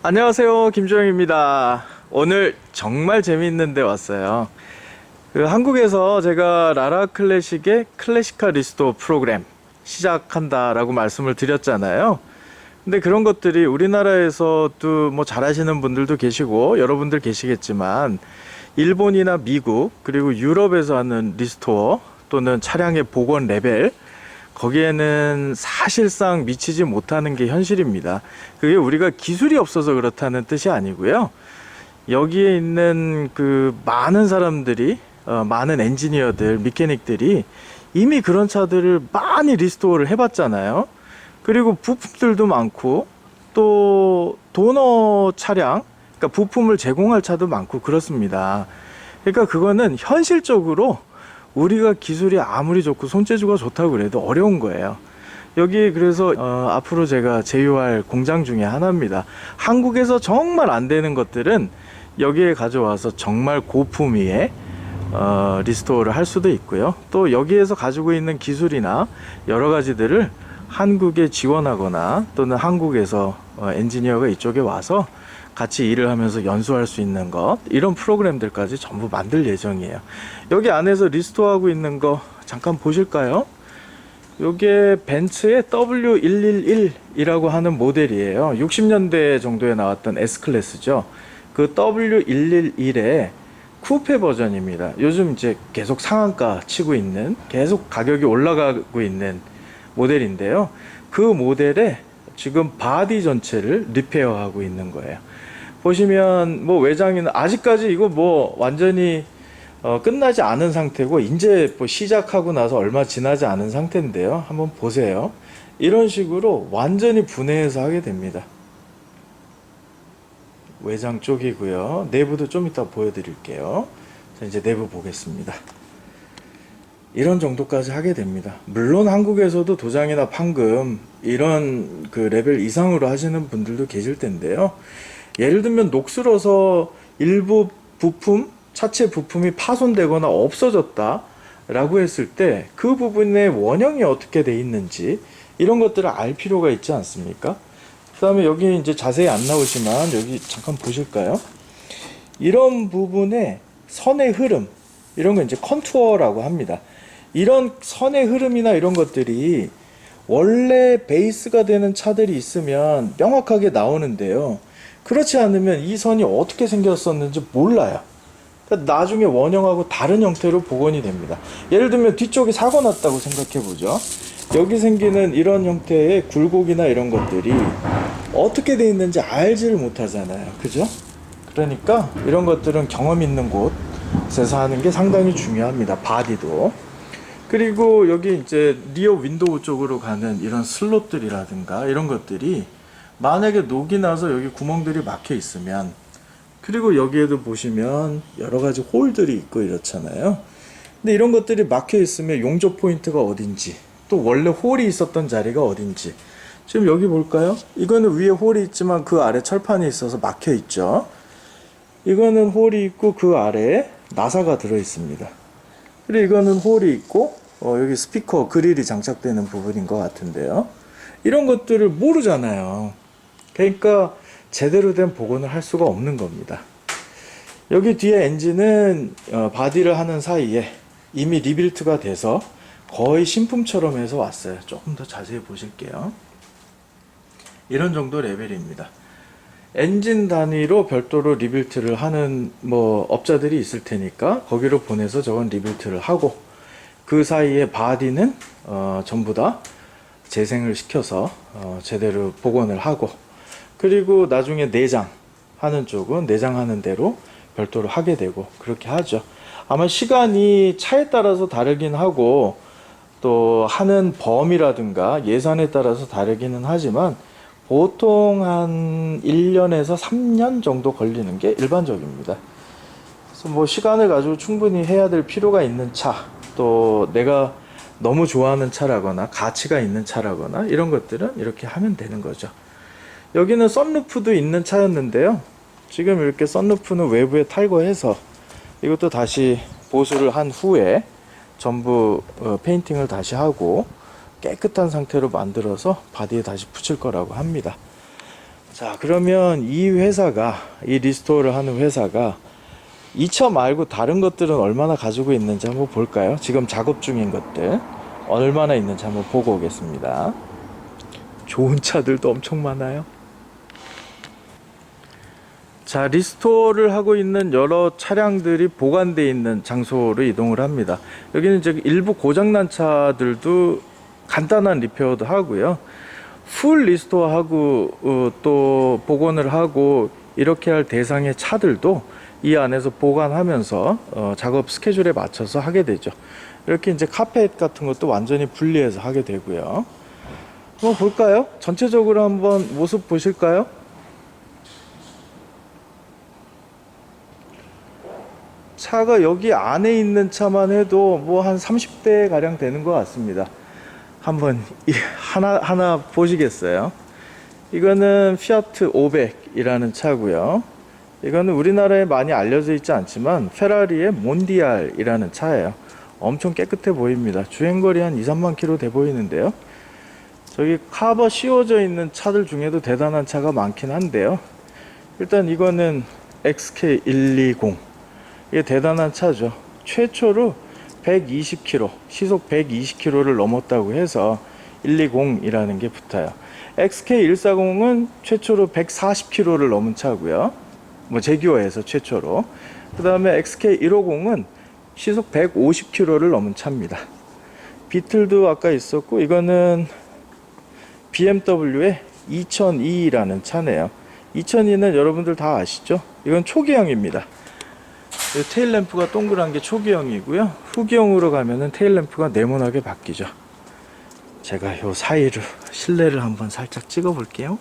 안녕하세요, 김주영입니다. 오늘 정말 재미있는 데 왔어요. 한국에서 제가 라라 클래식의 클래식카 리스토어 프로그램 시작한다 라고 말씀을 드렸잖아요. 근데 그런 것들이 우리나라에서도 뭐 잘하시는 분들도 계시고 여러분들 계시겠지만, 일본이나 미국 그리고 유럽에서 하는 리스토어 또는 차량의 복원 레벨, 거기에는 사실상 미치지 못하는 게 현실입니다. 그게 우리가 기술이 없어서 그렇다는 뜻이 아니고요. 여기에 있는 그 많은 사람들이, 많은 엔지니어들, 미케닉들이 이미 그런 차들을 많이 리스토어를 해봤잖아요. 그리고 부품들도 많고, 또 도너 차량, 그러니까 부품을 제공할 차도 많고 그렇습니다. 그러니까 그거는 현실적으로 우리가 기술이 아무리 좋고 손재주가 좋다고 그래도 어려운 거예요. 여기 그래서 앞으로 제가 제휴할 공장 중에 하나입니다. 한국에서 정말 안 되는 것들은 여기에 가져와서 정말 고품위의 리스토어를 할 수도 있고요. 또 여기에서 가지고 있는 기술이나 여러 가지들을 한국에 지원하거나 또는 한국에서 엔지니어가 이쪽에 와서 같이 일을 하면서 연수할 수 있는 것, 이런 프로그램들까지 전부 만들 예정이에요. 여기 안에서 리스토어하고 있는 거 잠깐 보실까요? 요게 벤츠의 W111이라고 하는 모델이에요. 60년대 정도에 나왔던 S클래스죠. 그 W111의 쿠페 버전입니다. 요즘 이제 계속 상한가 치고 있는, 계속 가격이 올라가고 있는 모델인데요. 그 모델에 지금 바디 전체를 리페어하고 있는 거예요. 보시면 뭐 외장에는 아직까지 이거 뭐 완전히 끝나지 않은 상태고, 이제 뭐 시작하고 나서 얼마 지나지 않은 상태인데요. 한번 보세요. 이런 식으로 완전히 분해해서 하게 됩니다. 외장 쪽이고요. 내부도 좀 이따 보여드릴게요. 자, 이제 내부 보겠습니다. 이런 정도까지 하게 됩니다. 물론 한국에서도 도장이나 판금 이런 그 레벨 이상으로 하시는 분들도 계실 텐데요. 예를 들면 녹슬어서 일부 부품, 차체 부품이 파손되거나 없어졌다 라고 했을 때 그 부분의 원형이 어떻게 돼 있는지 이런 것들을 알 필요가 있지 않습니까? 그 다음에 여기 이제 자세히 안 나오지만 여기 잠깐 보실까요? 이런 부분의 선의 흐름, 이런 건 이제 컨투어라고 합니다. 이런 선의 흐름이나 이런 것들이 원래 베이스가 되는 차들이 있으면 명확하게 나오는데요. 그렇지 않으면 이 선이 어떻게 생겼었는지 몰라요. 그러니까 나중에 원형하고 다른 형태로 복원이 됩니다. 예를 들면 뒤쪽에 사고 났다고 생각해 보죠. 여기 생기는 이런 형태의 굴곡이나 이런 것들이 어떻게 돼 있는지 알지를 못하잖아요. 그죠? 그러니까 이런 것들은 경험 있는 곳에서 하는 게 상당히 중요합니다. 바디도. 그리고 여기 이제 리어 윈도우 쪽으로 가는 이런 슬롯들이라든가 이런 것들이 만약에 녹이 나서 여기 구멍들이 막혀 있으면, 그리고 여기에도 보시면 여러 가지 홀들이 있고 이렇잖아요. 근데 이런 것들이 막혀 있으면 용접 포인트가 어딘지, 또 원래 홀이 있었던 자리가 어딘지, 지금 여기 볼까요? 이거는 위에 홀이 있지만 그 아래 철판이 있어서 막혀 있죠. 이거는 홀이 있고 그 아래에 나사가 들어 있습니다. 그리고 이거는 홀이 있고 여기 스피커 그릴이 장착되는 부분인 것 같은데요. 이런 것들을 모르잖아요. 그러니까 제대로 된 복원을 할 수가 없는 겁니다. 여기 뒤에 엔진은 바디를 하는 사이에 이미 리빌트가 돼서 거의 신품처럼 해서 왔어요. 조금 더 자세히 보실게요. 이런 정도 레벨입니다. 엔진 단위로 별도로 리빌트를 하는 뭐 업자들이 있을 테니까 거기로 보내서 저건 리빌트를 하고, 그 사이에 바디는 전부 다 재생을 시켜서 제대로 복원을 하고, 그리고 나중에 내장 하는 쪽은 내장하는 대로 별도로 하게 되고 그렇게 하죠. 아마 시간이 차에 따라서 다르긴 하고 또 하는 범위라든가 예산에 따라서 다르기는 하지만 보통 한 1년에서 3년 정도 걸리는 게 일반적입니다. 그래서 뭐 시간을 가지고 충분히 해야 될 필요가 있는 차, 또 내가 너무 좋아하는 차라거나 가치가 있는 차라거나 이런 것들은 이렇게 하면 되는 거죠. 여기는 썬루프도 있는 차였는데요. 지금 이렇게 썬루프는 외부에 탈거해서 이것도 다시 보수를 한 후에 전부 페인팅을 다시 하고 깨끗한 상태로 만들어서 바디에 다시 붙일 거라고 합니다. 자, 그러면 이 회사가, 이 리스토어를 하는 회사가 이 차 말고 다른 것들은 얼마나 가지고 있는지 한번 볼까요? 지금 작업 중인 것들 얼마나 있는지 한번 보고 오겠습니다. 좋은 차들도 엄청 많아요. 자, 리스토어를 하고 있는 여러 차량들이 보관되어 있는 장소로 이동을 합니다. 여기는 이제 일부 고장난 차들도 간단한 리페어도 하고요. 풀 리스토어하고 또 복원을 하고 이렇게 할 대상의 차들도 이 안에서 보관하면서 작업 스케줄에 맞춰서 하게 되죠. 이렇게 이제 카펫 같은 것도 완전히 분리해서 하게 되고요. 한번 볼까요? 전체적으로 한번 모습 보실까요? 차가 여기 안에 있는 차만 해도 뭐 한 30대 가량 되는 것 같습니다. 한번 하나 보시겠어요? 이거는 피아트 500이라는 차고요. 이거는 우리나라에 많이 알려져 있지 않지만 페라리의 몬디알이라는 차예요. 엄청 깨끗해 보입니다. 주행거리 한 2-3만 킬로 돼 보이는데요. 저기 카버 씌워져 있는 차들 중에도 대단한 차가 많긴 한데요. 일단 이거는 XK120, 이게 대단한 차죠. 최초로 120km, 시속 120km를 넘었다고 해서 120이라는 게 붙어요. XK140은 최초로 140km를 넘은 차고요. 뭐 제규어에서 최초로. 그 다음에 XK150은 시속 150km를 넘은 차입니다. 비틀도 아까 있었고, 이거는 BMW의 2002라는 차네요. 2002는 여러분들 다 아시죠? 이건 초기형입니다. 테일램프가 동그란 게 초기형이고요. 후기형으로 가면은 테일램프가 네모나게 바뀌죠. 제가 요 사이로 실내를 한번 살짝 찍어 볼게요.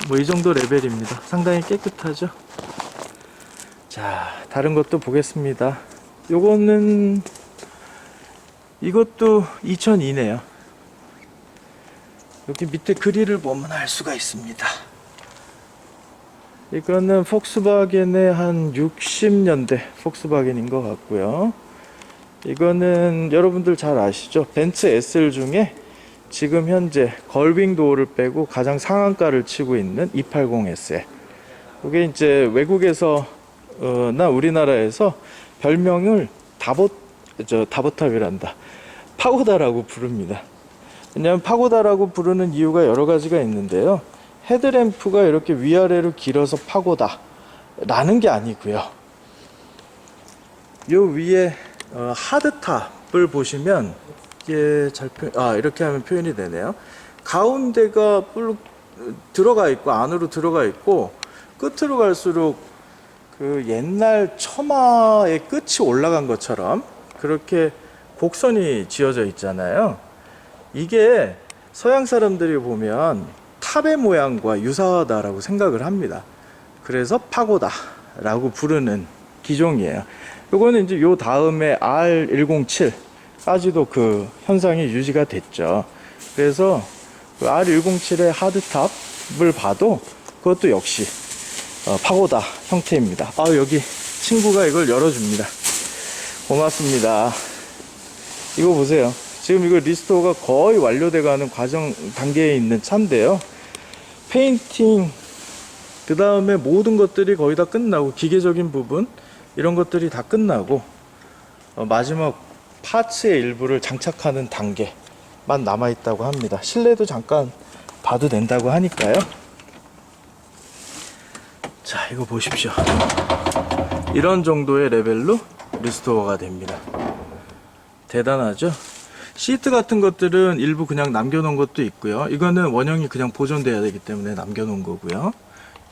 뭐 이 정도 레벨입니다. 상당히 깨끗하죠. 자, 다른 것도 보겠습니다. 요거는, 이것도 2002네요. 여기 밑에 그릴을 보면 알 수가 있습니다. 이거는 폭스바겐의 한 60년대 폭스바겐인 것 같고요. 이거는 여러분들 잘 아시죠? 벤츠 SL 중에 지금 현재 걸빙 도어를 빼고 가장 상한가를 치고 있는 280 SL. 이게 이제 외국에서 나 우리나라에서 별명을 다보탑이란다, 파고다라고 부릅니다. 왜냐하면 파고다라고 부르는 이유가 여러 가지가 있는데요. 헤드램프가 이렇게 위아래로 길어서 파고다 라는 게 아니고요. 요 위에 하드탑을 보시면 이게 이렇게 하면 표현이 되네요. 가운데가 들어가 있고 안으로 들어가 있고 끝으로 갈수록 그 옛날 처마의 끝이 올라간 것처럼 그렇게 곡선이 지어져 있잖아요. 이게 서양 사람들이 보면 탑의 모양과 유사하다라고 생각을 합니다. 그래서 파고다라고 부르는 기종이에요. 요거는 이제 요 다음에 R107까지도 그 현상이 유지가 됐죠. 그래서 그 R107의 하드탑을 봐도 그것도 역시 파고다 형태입니다. 여기 친구가 이걸 열어줍니다. 고맙습니다. 이거 보세요. 지금 이거 리스토어가 거의 완료돼가는 과정 단계에 있는 차인데요. 페인팅, 그 다음에 모든 것들이 거의 다 끝나고 기계적인 부분 이런 것들이 다 끝나고 마지막 파츠의 일부를 장착하는 단계만 남아있다고 합니다. 실내도 잠깐 봐도 된다고 하니까요. 자, 이거 보십시오. 이런 정도의 레벨로 리스토어가 됩니다. 대단하죠? 시트 같은 것들은 일부 그냥 남겨놓은 것도 있고요. 이거는 원형이 그냥 보존돼야 되기 때문에 남겨놓은 거고요.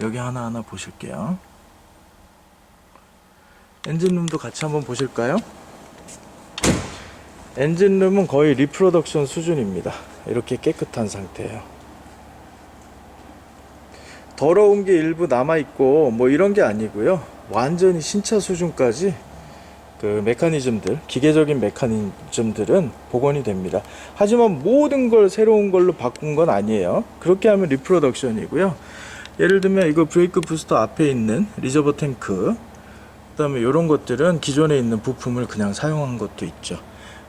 여기 하나하나 보실게요. 엔진룸도 같이 한번 보실까요? 엔진룸은 거의 리프로덕션 수준입니다. 이렇게 깨끗한 상태예요. 더러운 게 일부 남아있고 뭐 이런 게 아니고요. 완전히 신차 수준까지 그 메커니즘들, 기계적인 메커니즘들은 복원이 됩니다. 하지만 모든 걸 새로운 걸로 바꾼 건 아니에요. 그렇게 하면 리프로덕션이고요. 예를 들면 이거 브레이크 부스터 앞에 있는 리저버 탱크, 그 다음에 이런 것들은 기존에 있는 부품을 그냥 사용한 것도 있죠.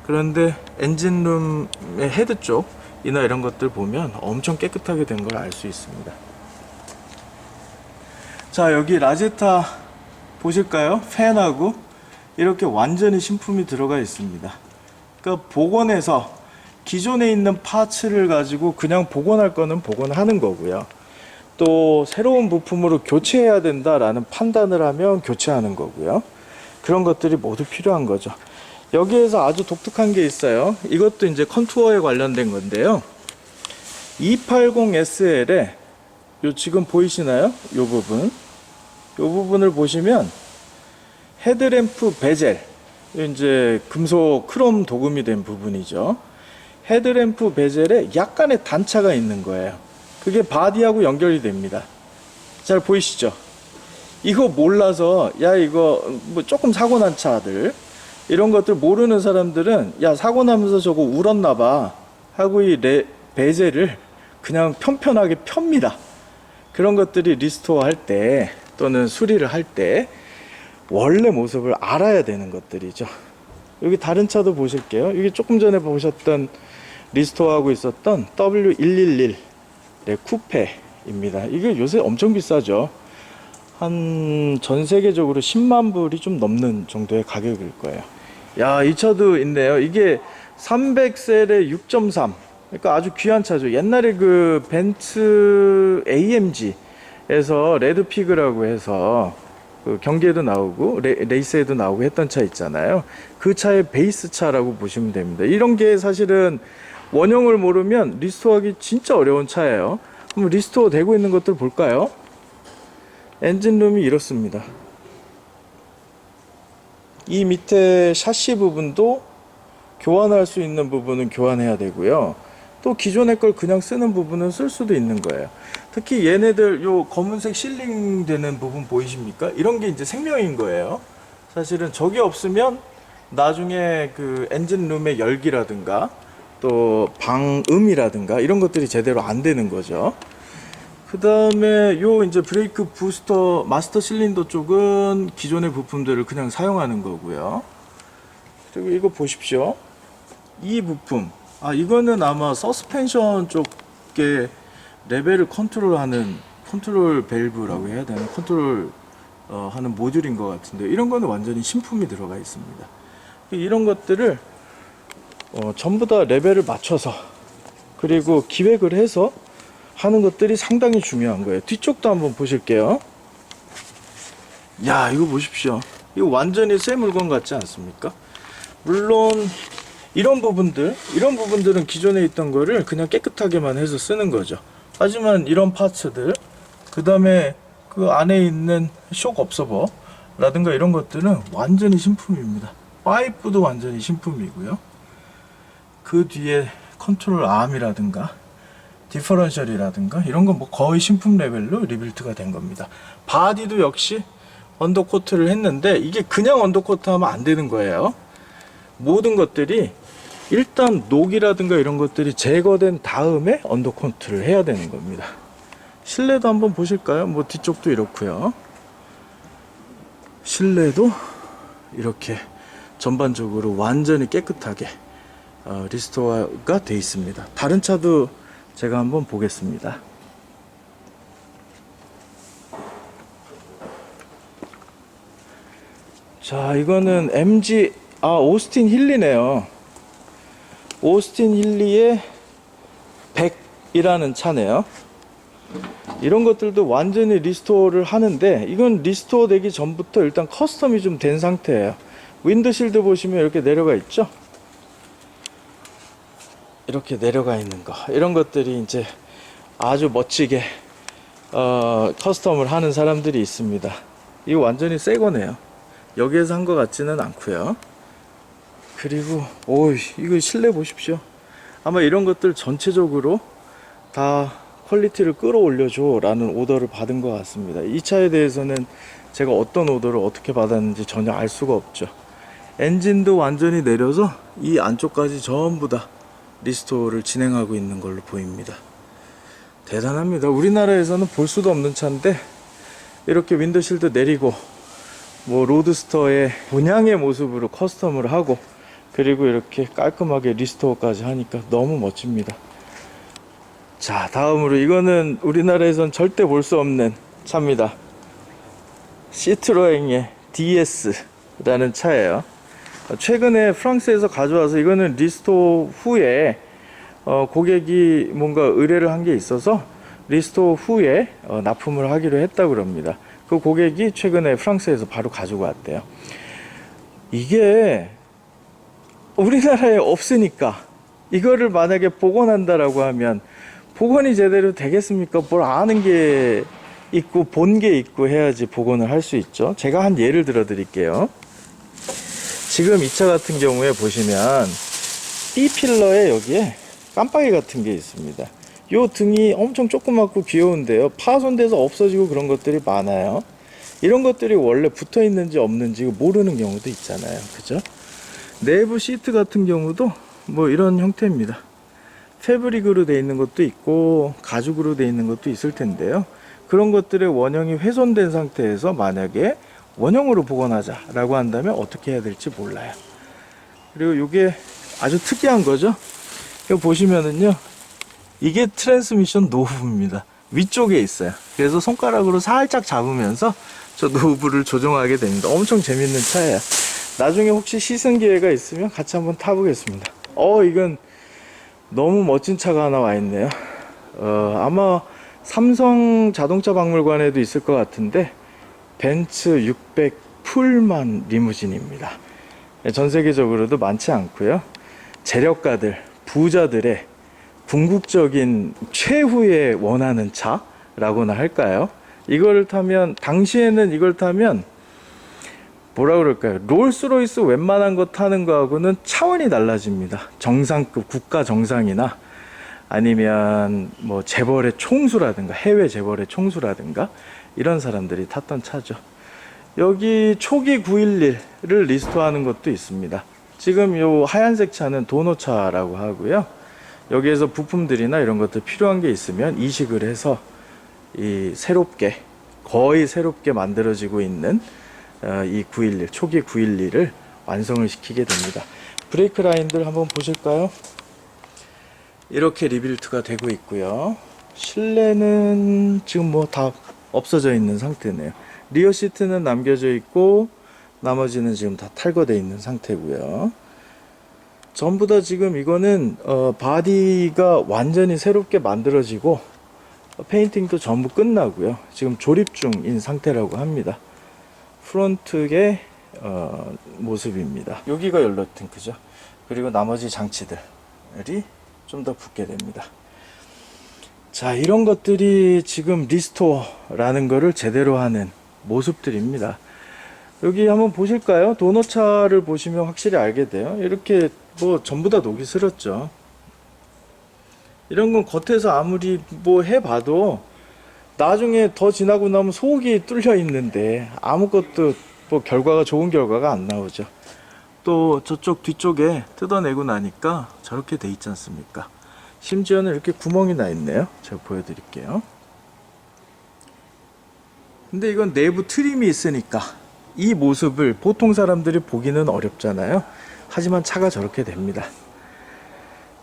그런데 엔진룸의 헤드 쪽, 이나 이런 것들 보면 엄청 깨끗하게 된 걸 알 수 있습니다. 자, 여기 라제타 보실까요? 팬하고 이렇게 완전히 신품이 들어가 있습니다. 그러니까 복원해서 기존에 있는 파츠를 가지고 그냥 복원할 거는 복원하는 거고요. 또 새로운 부품으로 교체해야 된다라는 판단을 하면 교체하는 거고요. 그런 것들이 모두 필요한 거죠. 여기에서 아주 독특한 게 있어요. 이것도 이제 컨투어에 관련된 건데요. 280SL에 요 지금 보이시나요? 요 부분. 요 부분을 보시면 헤드램프 베젤, 이제 금속 크롬 도금이 된 부분이죠. 헤드램프 베젤에 약간의 단차가 있는 거예요. 그게 바디하고 연결이 됩니다. 잘 보이시죠? 이거 몰라서 야 이거 뭐 조금 사고 난 차들 이런 것들 모르는 사람들은 야 사고 나면서 저거 울었나봐 하고 이 베젤을 그냥 편편하게 펴니다. 그런 것들이 리스토어 할 때 또는 수리를 할 때 원래 모습을 알아야 되는 것들이죠. 여기 다른 차도 보실게요. 이게 조금 전에 보셨던 리스토어하고 있었던 W111 네, 쿠페입니다. 이게 요새 엄청 비싸죠. 한 전 세계적으로 10만 불이 좀 넘는 정도의 가격일 거예요. 야, 이 차도 있네요. 이게 300셀의 6.3. 그러니까 아주 귀한 차죠. 옛날에 그 벤츠 AMG에서 레드피그라고 해서 그 경기에도 나오고 레이스에도 나오고 했던 차 있잖아요. 그 차의 베이스 차라고 보시면 됩니다. 이런 게 사실은 원형을 모르면 리스토어하기 진짜 어려운 차예요. 한번 리스토어 되고 있는 것들 볼까요? 엔진룸이 이렇습니다. 이 밑에 샤시 부분도 교환할 수 있는 부분은 교환해야 되고요. 또 기존의 걸 그냥 쓰는 부분은 쓸 수도 있는 거예요. 특히 얘네들 요 검은색 실링 되는 부분 보이십니까? 이런 게 이제 생명인 거예요. 사실은 저게 없으면 나중에 그 엔진룸의 열기라든가 또 방음이라든가 이런 것들이 제대로 안 되는 거죠. 그 다음에 요 이제 브레이크 부스터 마스터 실린더 쪽은 기존의 부품들을 그냥 사용하는 거고요. 그리고 이거 보십시오. 이 부품, 이거는 아마 서스펜션 쪽에 레벨을 컨트롤하는 컨트롤 밸브라고 해야 되나, 컨트롤 하는 모듈인 것 같은데, 이런 거는 완전히 신품이 들어가 있습니다. 이런 것들을 전부 다 레벨을 맞춰서 그리고 기획을 해서 하는 것들이 상당히 중요한 거예요. 뒤쪽도 한번 보실게요. 야, 이거 보십시오. 이거 완전히 새 물건 같지 않습니까? 물론 이런 부분들은 기존에 있던 거를 그냥 깨끗하게만 해서 쓰는 거죠. 하지만 이런 파츠들, 그 다음에 그 안에 있는 쇼크 업서버 라든가 이런 것들은 완전히 신품입니다. 파이프도 완전히 신품이고요. 그 뒤에 컨트롤 암이라든가 디퍼런셜이라든가 이런 건 뭐 거의 신품 레벨로 리빌트가 된 겁니다. 바디도 역시 언더코트를 했는데 이게 그냥 언더코트 하면 안 되는 거예요. 모든 것들이 일단 녹이라든가 이런 것들이 제거된 다음에 언더코트를 해야 되는 겁니다. 실내도 한번 보실까요? 뭐 뒤쪽도 이렇고요. 실내도 이렇게 전반적으로 완전히 깨끗하게 리스토어가 되어 있습니다. 다른 차도 제가 한번 보겠습니다. 자, 이거는 MG 오스틴 힐리네요. 오스틴 힐리의 100이라는 차네요. 이런 것들도 완전히 리스토어를 하는데, 이건 리스토어 되기 전부터 일단 커스텀이 좀 된 상태예요. 윈드실드 보시면 이렇게 내려가 있죠. 이렇게 내려가 있는 거, 이런 것들이 이제 아주 멋지게 커스텀을 하는 사람들이 있습니다. 이거 완전히 새 거네요. 여기에서 한 것 같지는 않고요. 그리고 이거 실내 보십시오. 아마 이런 것들 전체적으로 다 퀄리티를 끌어올려줘 라는 오더를 받은 것 같습니다. 이 차에 대해서는 제가 어떤 오더를 어떻게 받았는지 전혀 알 수가 없죠. 엔진도 완전히 내려서 이 안쪽까지 전부 다 리스토어를 진행하고 있는 걸로 보입니다. 대단합니다. 우리나라에서는 볼 수도 없는 차인데 이렇게 윈드실드 내리고 뭐 로드스터의 분양의 모습으로 커스텀을 하고 그리고 이렇게 깔끔하게 리스토어까지 하니까 너무 멋집니다. 자, 다음으로 이거는 우리나라에선 절대 볼 수 없는 차입니다. 시트로엥의 DS라는 차예요. 최근에 프랑스에서 가져와서 이거는 리스토어 후에 고객이 뭔가 의뢰를 한 게 있어서 리스토어 후에 납품을 하기로 했다고 합니다. 그 고객이 최근에 프랑스에서 바로 가지고 왔대요. 이게 우리나라에 없으니까 이거를 만약에 복원한다라고 하면 복원이 제대로 되겠습니까? 뭘 아는 게 있고 본 게 있고 해야지 복원을 할 수 있죠. 제가 한 예를 들어 드릴게요. 지금 이 차 같은 경우에 보시면 B필러에 여기에 깜빡이 같은 게 있습니다. 요 등이 엄청 조그맣고 귀여운데요, 파손돼서 없어지고 그런 것들이 많아요. 이런 것들이 원래 붙어 있는지 없는지 모르는 경우도 있잖아요, 그죠? 내부 시트 같은 경우도 뭐 이런 형태입니다. 패브릭으로 되어 있는 것도 있고 가죽으로 되어 있는 것도 있을 텐데요, 그런 것들의 원형이 훼손된 상태에서 만약에 원형으로 복원하자 라고 한다면 어떻게 해야 될지 몰라요. 그리고 이게 아주 특이한 거죠. 이거 보시면은요, 이게 트랜스미션 노브입니다. 위쪽에 있어요. 그래서 손가락으로 살짝 잡으면서 저 노브를 조정하게 됩니다. 엄청 재밌는 차예요. 나중에 혹시 시승 기회가 있으면 같이 한번 타보겠습니다. 이건 너무 멋진 차가 하나 와 있네요. 아마 삼성 자동차 박물관에도 있을 것 같은데 벤츠 600 풀만 리무진입니다. 전 세계적으로도 많지 않고요. 재력가들, 부자들의 궁극적인 최후의 원하는 차라고나 할까요? 이걸 타면, 당시에는 이걸 타면 뭐라 그럴까요? 롤스로이스 웬만한 거 타는 거하고는 차원이 달라집니다. 정상급 국가 정상이나 아니면 뭐 재벌의 총수라든가 해외 재벌의 총수라든가 이런 사람들이 탔던 차죠. 여기 초기 911을 리스토하는 것도 있습니다. 지금 요 하얀색 차는 도노차라고 하고요. 여기에서 부품들이나 이런 것들 필요한 게 있으면 이식을 해서 이 새롭게, 거의 새롭게 만들어지고 있는 이 911, 초기 911을 완성을 시키게 됩니다. 브레이크 라인들 한번 보실까요? 이렇게 리빌트가 되고 있고요. 실내는 지금 뭐 다 없어져 있는 상태네요. 리어 시트는 남겨져 있고 나머지는 지금 다 탈거되어 있는 상태고요. 전부 다 지금 이거는 바디가 완전히 새롭게 만들어지고 페인팅도 전부 끝나고요. 지금 조립 중인 상태라고 합니다. 프론트의 모습입니다. 여기가 연료 탱크죠. 그리고 나머지 장치들이 좀 더 붙게 됩니다. 자, 이런 것들이 지금 리스토어라는 거를 제대로 하는 모습들입니다. 여기 한번 보실까요? 도너차를 보시면 확실히 알게 돼요. 이렇게 뭐 전부 다 녹이 슬었죠. 이런 건 겉에서 아무리 뭐 해봐도 나중에 더 지나고 나면 속이 뚫려 있는데 아무것도 뭐 결과가, 좋은 결과가 안 나오죠. 또 저쪽 뒤쪽에 뜯어내고 나니까 저렇게 돼 있지 않습니까? 심지어는 이렇게 구멍이 나 있네요. 제가 보여드릴게요. 근데 이건 내부 트림이 있으니까 이 모습을 보통 사람들이 보기는 어렵잖아요. 하지만 차가 저렇게 됩니다.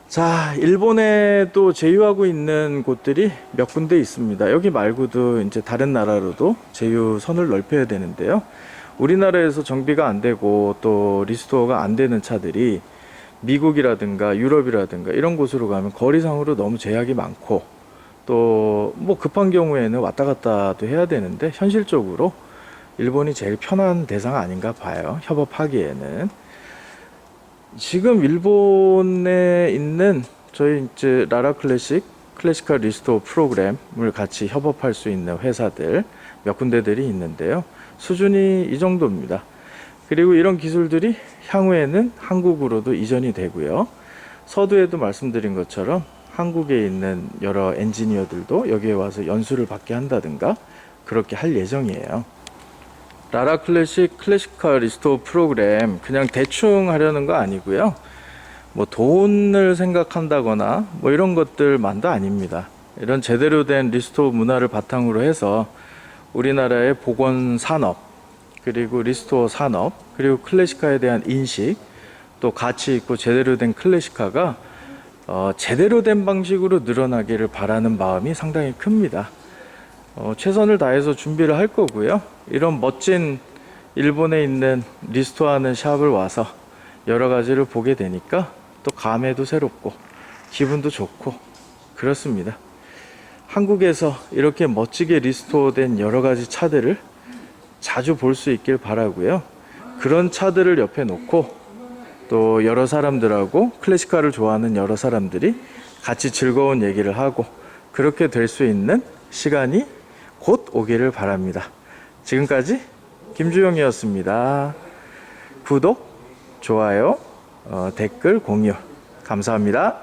자, 일본에 또 제휴하고 있는 곳들이 몇 군데 있습니다. 여기 말고도 이제 다른 나라로도 제휴선을 넓혀야 되는데요. 우리나라에서 정비가 안 되고 또 리스토어가 안 되는 차들이 미국이라든가 유럽이라든가 이런 곳으로 가면 거리상으로 너무 제약이 많고 또 뭐 급한 경우에는 왔다 갔다도 해야 되는데 현실적으로 일본이 제일 편한 대상 아닌가 봐요. 협업하기에는. 지금 일본에 있는 저희 이제 라라 클래시컬 리스토어 프로그램을 같이 협업할 수 있는 회사들 몇 군데들이 있는데요. 수준이 이 정도입니다. 그리고 이런 기술들이 향후에는 한국으로도 이전이 되고요. 서두에도 말씀드린 것처럼 한국에 있는 여러 엔지니어들도 여기에 와서 연수를 받게 한다든가 그렇게 할 예정이에요. 라라 클래시컬 리스토어 프로그램 그냥 대충 하려는 거 아니고요. 뭐 돈을 생각한다거나 뭐 이런 것들만도 아닙니다. 이런 제대로 된 리스토어 문화를 바탕으로 해서 우리나라의 복원 산업, 그리고 리스토어 산업, 그리고 클래식카에 대한 인식, 또 가치 있고 제대로 된 클래식카가 제대로 된 방식으로 늘어나기를 바라는 마음이 상당히 큽니다. 최선을 다해서 준비를 할 거고요. 이런 멋진 일본에 있는 리스토어하는 샵을 와서 여러 가지를 보게 되니까 또 감회도 새롭고 기분도 좋고 그렇습니다. 한국에서 이렇게 멋지게 리스토어된 여러 가지 차들을 자주 볼 수 있길 바라고요. 그런 차들을 옆에 놓고 또 여러 사람들하고 클래식카를 좋아하는 여러 사람들이 같이 즐거운 얘기를 하고 그렇게 될 수 있는 시간이 곧 오기를 바랍니다. 지금까지 김주영이었습니다. 구독, 좋아요, 댓글, 공유 감사합니다.